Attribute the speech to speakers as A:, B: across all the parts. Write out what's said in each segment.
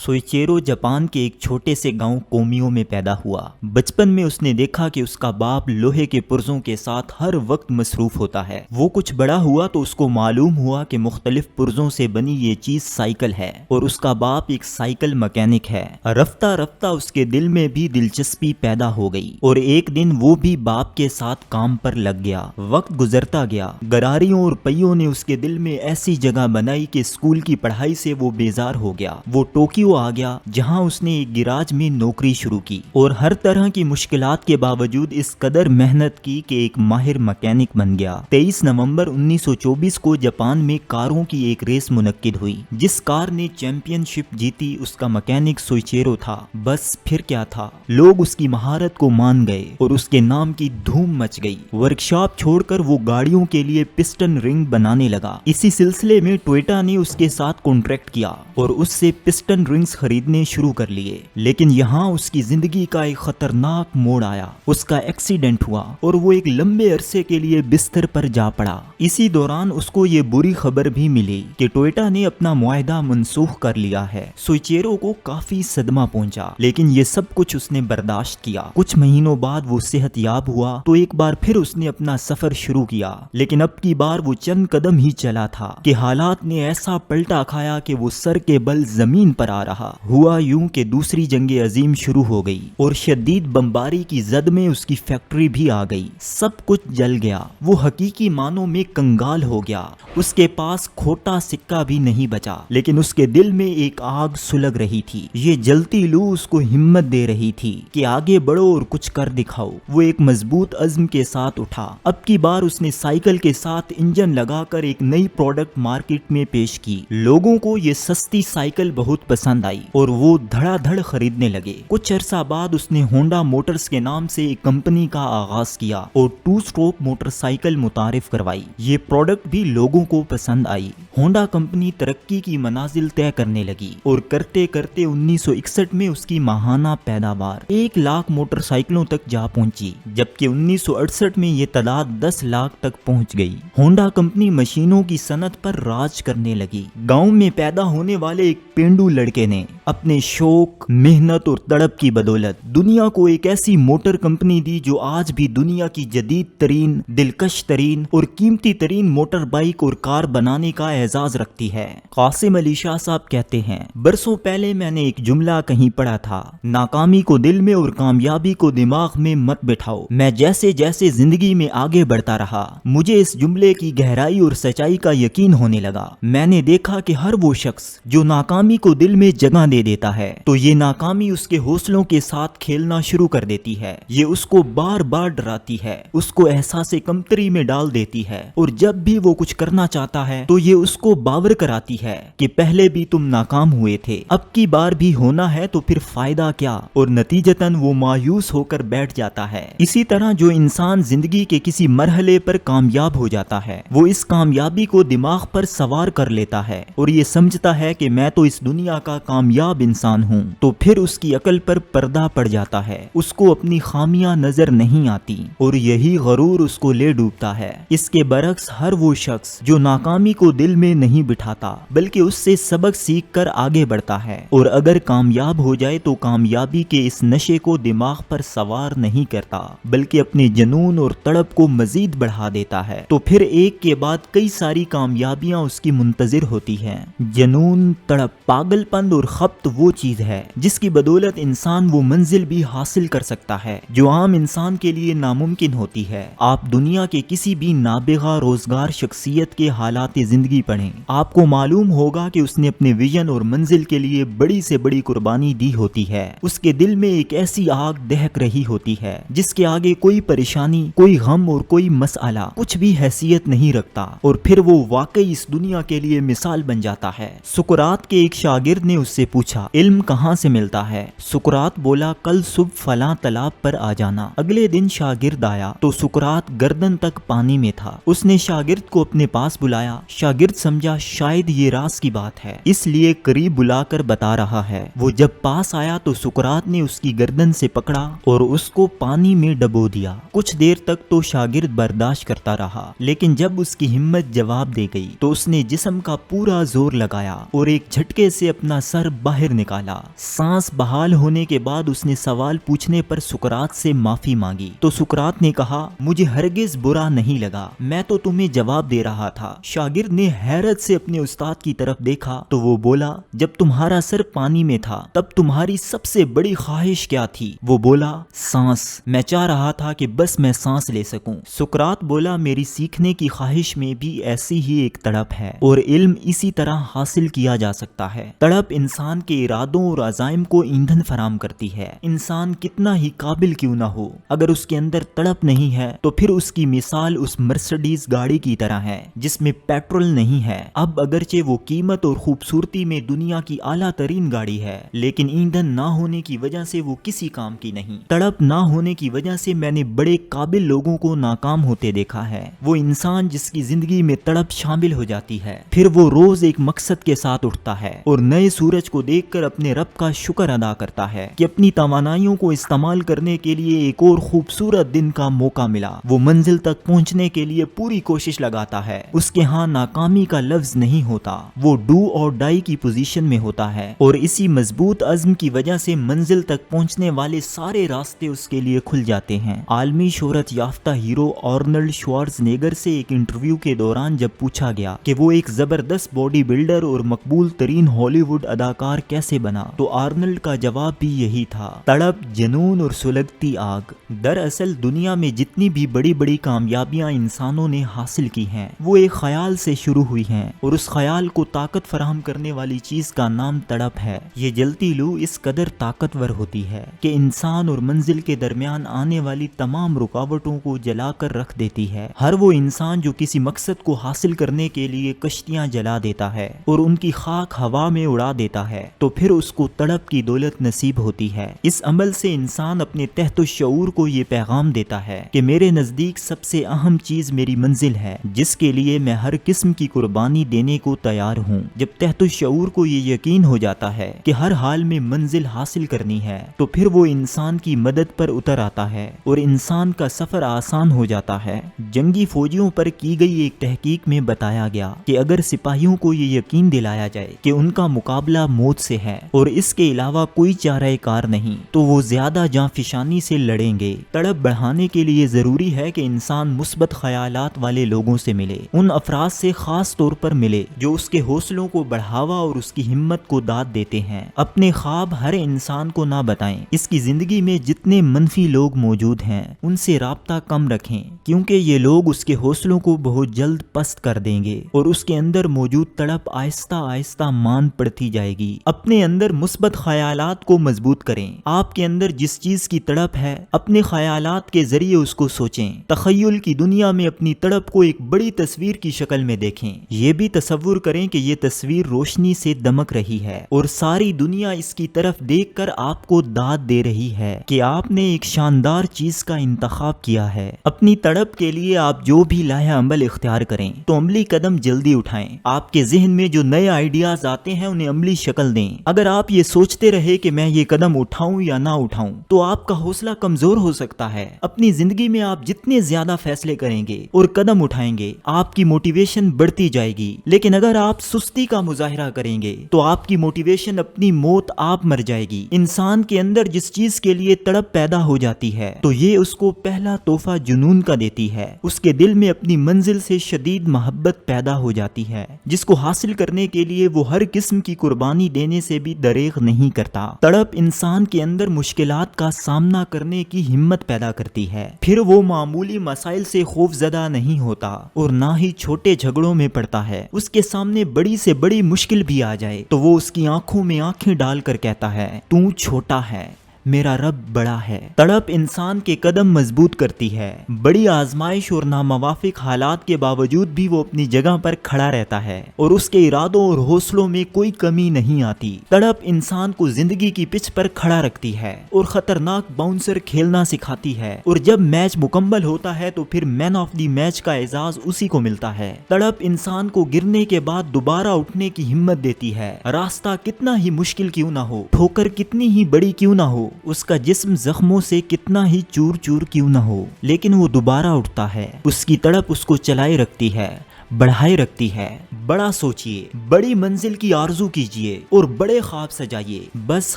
A: सोइचेरो Japan के एक छोटे से गांव कोमियो में पैदा हुआ। बचपन में उसने देखा कि उसका बाप लोहे के पुर्जों के साथ हर वक्त मसरूफ होता है। वो कुछ बड़ा हुआ तो उसको मालूम हुआ कि मुख्तलिफ पुर्जों से बनी ये चीज साइकिल है और उसका बाप एक साइकिल मैकेनिक है। रफ्ता रफ्ता उसके दिल में भी दिलचस्पी पैदा हो गई और एक दिन वो भी बाप के साथ काम पर लग गया। वक्त गुजरता गया, गरारियों और पहियों ने उसके दिल में ऐसी जगह बनाई कि स्कूल की पढ़ाई से वो बेजार हो गया। वो टोक्यो आ गया जहां उसने एक गिराज में नौकरी शुरू की और हर तरह की मुश्किलात के बावजूद इस कदर मेहनत की कि एक माहिर मैकेनिक बन गया। 23 नवंबर 1924 को जापान में कारों की एक रेस मुनक्किद हुई। जिस कार ने चैंपियनशिप जीती उसका मैकेनिक सोइचेरो था। बस फिर क्या था, लोग उसकी महारत को मान गए और उसके नाम की धूम मच गई। वर्कशॉप छोड़कर वो गाड़ियों के लिए पिस्टन रिंग बनाने लगा। इसी सिलसिले में टोयोटा ने उसके साथ कॉन्ट्रैक्ट किया और उससे पिस्टन रिंग्स खरीदने शुरू कर लिए। लेकिन यहाँ उसकी जिंदगी का एक खतरनाक मोड़ आया। उसका एक्सीडेंट हुआ और वो एक लंबे अरसे के लिए बिस्तर पर जा पड़ा। इसी दौरान उसको ये बुरी खबर भी मिली कि टोयोटा ने अपना मुआहदा मनसूख कर लिया है। सोइचेरो को काफी सदमा पहुंचा, लेकिन ये सब कुछ उसने बर्दाश्त किया। कुछ महीनों बाद वो सेहतयाब हुआ तो एक बार फिर उसने अपना सफर शुरू किया, लेकिन अब की बार वो चंद कदम ही चला था कि हालात ने ऐसा पलटा खाया कि वो सर के बल जमीन पर आ रहा। हुआ यूं कि दूसरी जंग अजीम शुरू हो गई और शदीद बमबारी की जद में उसकी फैक्ट्री भी आ गई। सब कुछ जल गया। वो हकीकी मानों में कंगाल हो गया। उसके पास खोटा सिक्का भी नहीं बचा, लेकिन उसके दिल में एक आग सुलग रही थी। ये जलती लू उसको हिम्मत दे रही थी कि आगे बढ़ो और कुछ कर दिखाओ। वो एक मजबूत अज़्म के साथ उठा। अब की बार उसने साइकिल के साथ इंजन लगाकर एक नई प्रोडक्ट मार्केट में पेश की। लोगों को ये सस्ती साइकिल बहुत पसंद आई और वो धड़ाधड़ खरीदने लगे। कुछ अरसा बाद उसने होंडा मोटर्स के नाम से एक कंपनी का आगाज किया और 2 स्ट्रोक मोटरसाइकिल मुतारिफ करवाई। ये प्रोडक्ट भी लोगों को पसंद आई। होंडा कंपनी तरक्की की मनाजिल तय करने लगी और करते करते 1961 में उसकी माहाना पैदावार 1 लाख मोटरसाइकिलों तक जा पहुंची, जबकि 1968 में ये तादाद 10 लाख तक पहुंच गई। होंडा कंपनी मशीनों की सनत पर राज करने लगी। गांव में पैदा होने वाले एक पेंडू लड़के ने अपने शौक, मेहनत और तड़प की बदौलत दुनिया को एक ऐसी मोटर कंपनी दी जो आज भी दुनिया की जदीद तरीन, दिलकश तरीन और कीमती तरीन मोटर बाइक और कार बनाने का एजाज रखती है। कासिम अली शाह साहब कहते हैं, बरसों पहले मैंने एक जुमला कहीं पढ़ा था, नाकामी को दिल में और कामयाबी को दिमाग में मत बिठाओ। मैं जैसे जैसे जिंदगी में आगे बढ़ता रहा, मुझे इस जुमले की गहराई और सच्चाई का यकीन होने लगा। मैंने देखा कि हर वो शख्स जो नाकामी को दिल में जगह दे देता है तो ये नाकामी उसके हौसलों के साथ खेलना शुरू कर देती है। ये उसको बार बार डराती है, उसको एहसास कमतरी में डाल देती है और जब भी वो कुछ करना चाहता है तो ये उसको बावर कराती है कि पहले भी तुम नाकाम हुए थे, अब की बार भी होना है तो फिर फायदा क्या, और नतीजतन वो मायूस होकर बैठ जाता है। इसी तरह जो इंसान जिंदगी के किसी मरहले पर कामयाब हो जाता है वो इस कामयाबी को दिमाग पर सवार कर लेता है और ये समझता है कि मैं तो इस दुनिया का कामयाब इंसान हूँ, तो फिर उसकी अकल पर पर्दा पड़ जाता है। उसको अपनी खामियां नजर नहीं आती और यही गरूर उसको ले डूबता है। इसके बरक्स हर वो शख्स जो नाकामी को दिल में नहीं बिठाता बल्कि उससे सबक सीख कर आगे बढ़ता है और अगर कामयाब हो जाए तो कामयाबी के इस नशे को दिमाग पर सवार नहीं करता बल्कि अपने जुनून और तड़प को मजीद बढ़ा देता है, तो फिर एक के बाद कई सारी कामयाबियां उसकी मुंतजिर होती हैं। जुनून, तड़प, पागलपन और खप्त वो चीज है जिसकी बदौलत इंसान वो मंजिल भी हासिल कर सकता है जो आम इंसान के लिए नामुमकिन होती है। आप दुनिया के किसी भी नाबिगा रोजगार शख्सियत के हालात जिंदगी पढ़ें, आपको मालूम होगा कि उसने अपने विजन और मंजिल के लिए बड़ी से बड़ी कुर्बानी दी होती है। उसके दिल में एक ऐसी आग दहक रही होती है जिसके आगे कोई परेशानी, कोई गम और कोई मसला कुछ भी हैसियत नहीं रखता और फिर वो वाकई इस दुनिया के लिए मिसाल बन जाता है। सुकरात के एक शागिर्द ने उससे पूछा, इल्म कहाँ से मिलता है? सुकरात बोला, कल सुबह फलां तालाब पर आ जाना। अगले दिन शागिर्द आया तो सुकरात गर्दन तक पानी में था। उसने शागिर्द को अपने पास बुलाया। शागिर्द समझा शायद ये राज की बात है, इसलिए करीब बुलाकर बता रहा है। वो जब पास आया तो सुकरात ने उसकी गर्दन से पकड़ा और उसको पानी में डबो दिया। कुछ देर तक तो शागिर्द बर्दाश्त करता रहा, लेकिन जब उसकी हिम्मत जवाब दे गई तो उसने जिस्म का पूरा जोर लगाया और एक झटके से अपना सर باہر نکالا۔ سانس بحال ہونے کے بعد اس نے سوال پوچھنے پر سقراط سے معافی مانگی تو سقراط نے کہا مجھے ہرگز برا نہیں لگا، میں تو تمہیں جواب دے رہا تھا۔ شاگرد نے حیرت سے اپنے استاد کی طرف دیکھا تو وہ بولا جب تمہارا سر پانی میں تھا تب تمہاری سب سے بڑی خواہش کیا تھی؟ وہ بولا سانس، میں چاہ رہا تھا کہ بس میں سانس لے سکوں۔ سقراط بولا میری سیکھنے کی خواہش میں بھی ایسی ہی ایک تڑپ ہے اور علم اسی طرح حاصل کیا جا سکتا ہے۔ تڑپ انسان کے ارادوں اور عزائم کو ایندھن فراہم کرتی ہے۔ انسان کتنا ہی قابل کیوں نہ ہو، اگر اس کے اندر تڑپ نہیں ہے تو پھر اس کی مثال اس مرسڈیز گاڑی کی طرح ہے جس میں پیٹرول نہیں ہے۔ اب اگرچہ وہ قیمت اور خوبصورتی میں دنیا کی اعلیٰ ترین گاڑی ہے لیکن ایندھن نہ ہونے کی وجہ سے وہ کسی کام کی نہیں۔ تڑپ نہ ہونے کی وجہ سے میں نے بڑے قابل لوگوں کو ناکام ہوتے دیکھا ہے۔ وہ انسان جس کی زندگی میں تڑپ شامل ہو جاتی ہے پھر وہ روز ایک مقصد کے ساتھ اٹھتا ہے اور نئے سورج کو دیکھ کر اپنے رب کا شکر ادا کرتا ہے کہ اپنی توانائیوں کو استعمال کرنے کے لیے ایک اور خوبصورت دن کا موقع ملا۔ وہ منزل تک پہنچنے کے لیے پوری کوشش لگاتا ہے، اس کے ہاں ناکامی کا لفظ نہیں ہوتا، وہ ڈو اور ڈائی کی پوزیشن میں ہوتا ہے اور اسی مضبوط عزم کی وجہ سے منزل تک پہنچنے والے سارے راستے اس کے لیے کھل جاتے ہیں۔ عالمی شہرت یافتہ ہیرو آرنلڈ شوارزنیگر سے ایک انٹرویو کے دوران جب پوچھا گیا کہ وہ ایک زبردست باڈی بلڈر اور مقبول ترین ہالی ووڈ اداکار کیسے بنا تو آرنلڈ کا جواب بھی یہی تھا، تڑپ، جنون اور سلگتی آگ۔ دراصل دنیا میں جتنی بھی بڑی بڑی کامیابیاں انسانوں نے حاصل کی ہیں وہ ایک خیال سے شروع ہوئی ہیں اور اس خیال کو طاقت فراہم کرنے والی چیز کا نام تڑپ ہے۔ یہ جلتی لو اس قدر طاقتور ہوتی ہے کہ انسان اور منزل کے درمیان آنے والی تمام رکاوٹوں کو جلا کر رکھ دیتی ہے۔ ہر وہ انسان جو کسی مقصد کو حاصل کرنے کے لیے کشتیاں جلا دیتا ہے اور ان کی خاک ہوا میں اڑا دیتا ہے تو پھر اس کو تڑپ کی دولت نصیب ہوتی ہے۔ اس عمل سے انسان اپنے تحت الشعور کو یہ پیغام دیتا ہے کہ میرے نزدیک سب سے اہم چیز میری منزل ہے جس کے لیے میں ہر قسم کی قربانی دینے کو تیار ہوں۔ جب تحت الشعور کو یہ یقین ہو جاتا ہے کہ ہر حال میں منزل حاصل کرنی ہے تو پھر وہ انسان کی مدد پر اتر آتا ہے اور انسان کا سفر آسان ہو جاتا ہے۔ جنگی فوجیوں پر کی گئی ایک تحقیق میں بتایا گیا کہ اگر سپاہیوں کو یہ یقین دلایا جائے کہ ان کا مقابلہ موت سے ہے اور اس کے علاوہ کوئی چارہ کار نہیں تو وہ زیادہ جاں فشانی سے لڑیں گے۔ تڑپ بڑھانے کے لیے ضروری ہے کہ انسان مثبت خیالات والے لوگوں سے ملے، ان افراد سے خاص طور پر ملے جو اس کے حوصلوں کو بڑھاوا اور اس کی ہمت کو داد دیتے ہیں۔ اپنے خواب ہر انسان کو نہ بتائیں۔ اس کی زندگی میں جتنے منفی لوگ موجود ہیں ان سے رابطہ کم رکھیں کیونکہ یہ لوگ اس کے حوصلوں کو بہت جلد پست کر دیں گے اور اس کے اندر موجود تڑپ آہستہ آہستہ مان پڑتی جائے گی۔ اپنے اندر مثبت خیالات کو مضبوط کریں۔ آپ کے اندر جس چیز کی تڑپ ہے اپنے خیالات کے ذریعے اس کو سوچیں۔ تخیل کی دنیا میں اپنی تڑپ کو ایک بڑی تصویر کی شکل میں دیکھیں۔ یہ بھی تصور کریں کہ یہ تصویر روشنی سے دمک رہی ہے اور ساری دنیا اس کی طرف دیکھ کر آپ کو داد دے رہی ہے کہ آپ نے ایک شاندار چیز کا انتخاب کیا ہے۔ اپنی تڑپ کے لیے آپ جو بھی لائحہ عمل اختیار کریں تو عملی قدم جلدی اٹھائیں۔ آپ کے ذہن میں جو نئے آئیڈیاز آتے ہیں انہیں عملی شکل دیں۔ اگر آپ یہ سوچتے رہے کہ میں یہ قدم اٹھاؤں یا نہ اٹھاؤں تو آپ کا حوصلہ کمزور ہو سکتا ہے۔ اپنی زندگی میں آپ جتنے زیادہ فیصلے کریں گے اور قدم اٹھائیں گے آپ کی موٹیویشن بڑھتی جائے گی، لیکن اگر آپ سستی کا مظاہرہ کریں گے تو آپ کی موٹیویشن اپنی موت آپ مر جائے گی۔ انسان کے اندر جس چیز کے لیے تڑپ پیدا ہو جاتی ہے تو یہ اس کو پہلا تحفہ جنون کا دیتی ہے۔ اس کے دل میں اپنی منزل سے شدید محبت پیدا ہو جاتی ہے جس کو حاصل کرنے کے لیے وہ ہر قسم کی قربانی دینے سے بھی دریغ نہیں کرتا۔ تڑپ انسان کے اندر مشکلات کا سامنا کرنے کی ہمت پیدا کرتی ہے، پھر وہ معمولی مسائل سے خوف زدہ نہیں ہوتا اور نہ ہی چھوٹے جھگڑوں میں پڑتا ہے۔ اس کے سامنے بڑی سے بڑی مشکل بھی آ جائے تو وہ اس کی آنکھوں میں آنکھیں ڈال کر کہتا ہے تو چھوٹا ہے، میرا رب بڑا ہے۔ تڑپ انسان کے قدم مضبوط کرتی ہے۔ بڑی آزمائش اور ناموافق حالات کے باوجود بھی وہ اپنی جگہ پر کھڑا رہتا ہے اور اس کے ارادوں اور حوصلوں میں کوئی کمی نہیں آتی۔ تڑپ انسان کو زندگی کی پچ پر کھڑا رکھتی ہے اور خطرناک باؤنسر کھیلنا سکھاتی ہے، اور جب میچ مکمل ہوتا ہے تو پھر مین آف دی میچ کا اعزاز اسی کو ملتا ہے۔ تڑپ انسان کو گرنے کے بعد دوبارہ اٹھنے کی ہمت دیتی ہے۔ راستہ کتنا ہی مشکل کیوں نہ ہو، ٹھوکر کتنی ہی بڑی کیوں نہ ہو، اس کا جسم زخموں سے کتنا ہی چور چور کیوں نہ ہو، لیکن وہ دوبارہ اٹھتا ہے۔ اس کی تڑپ اس کو چلائے رکھتی ہے۔ बढ़ाए रखती है। बड़ा सोचिए, बड़ी मंजिल की आरजू कीजिए और बड़े ख्वाब सजाइए। बस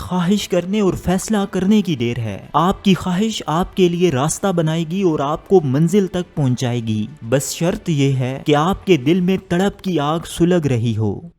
A: ख्वाहिश करने और फैसला करने की देर है। आपकी ख्वाहिश आपके लिए रास्ता बनाएगी और आपको मंजिल तक पहुंचाएगी। बस शर्त यह है कि आपके दिल में तड़प की आग सुलग रही हो।